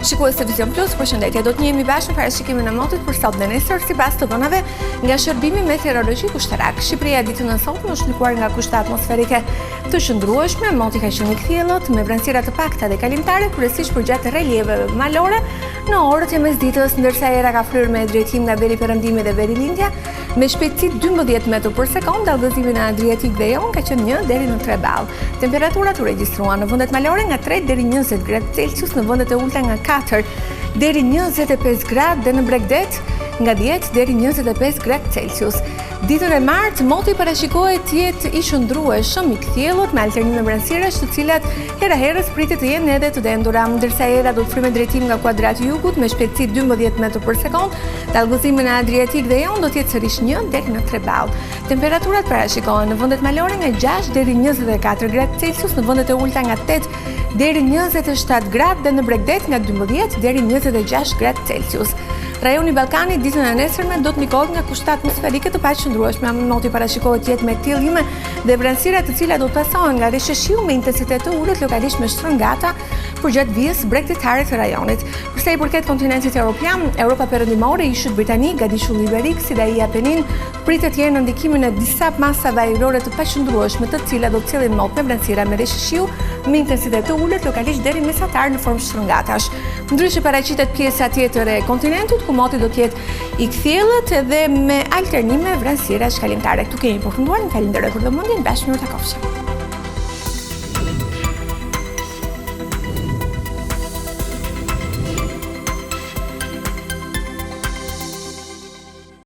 Shikues të Vision Plus, përshëndetje. Do të njihemi bashkë në parashikimin e motit për sot dhe nesër sipas të dhënave nga Shërbimi Meteorologjik Ushtarak. Shqipëria ditën e sotme është shkëlqyer nga kushte atmosferike të qëndrueshme, moti ka qenë i kthjellët me vranësira të pakta dhe kalimtare, kryesisht përgjatë relieveve malore në orët e mesditës, ndërsa era ka fryrë me drejtim nga veri perëndimi dhe veri lindja, me shpejtësi 12 metër për sekond, dallgëzimi në Adriatik dhe Jon ka qenë 1 deri në 3 ball. Temperaturat u regjistruan në vendet malore nga 3 deri 20 gradë Celsius, në vendet e ulta nga 4 deri 25 gradë dhe në Bregdet nga 10 deri 25 gradë Celsius. Ditën e martë, moti parashikohet të jetë i shëndrueshëm, i kthjellët me alternime vranësirash, të cilat hera herës pritet të jenë edhe të dendura, ndërsa era do të frymë drejtim nga kuadrati jugut me shpejtësi 12 metër për sekond, dallgëzimi në Adriatik dhe Jon do të jetë sërish 1 deri në 3 ball. Temperaturat parashikohen në vendet malore nga 6 deri 24 gradë Celsius, në vendet e ulta nga 8 deri 27 gradë dhe në Bregdet nga 12 deri 26 gradë Celsius. Rajoni Ballkanit ditën e nesërme do të ndikohet nga kushte atmosferike të paqëndrueshme, moti parashikohet të jetë me tillime dhe vranësira të cilat do të pasohen nga risheshiu me intensitet të ulët, lokalisht me shtrëngata përgjatë vijës bregdetare të rajonit. Për sa i përket kontinentit evropian, Europa perëndimore, Ishut Britanik, Gadishulli Iberik, si dhe Apenin pritet të jenë në ndikimin e disa masave ajrore të paqëndrueshme, të cilat do të cilin mot me vranësira me risheshiu me intensitet të ulët, lokalisht deri mesatar në formë shtrëngatash. Ndryshe paraqitet pjesa tjetër e kontinentit, ku moti do të jetë i kthjellët edhe me alternime vranësirash kalimtare. Këtu kemi përfunduar, në falenderoj për vëmendjen, bashkë mirë takofshim.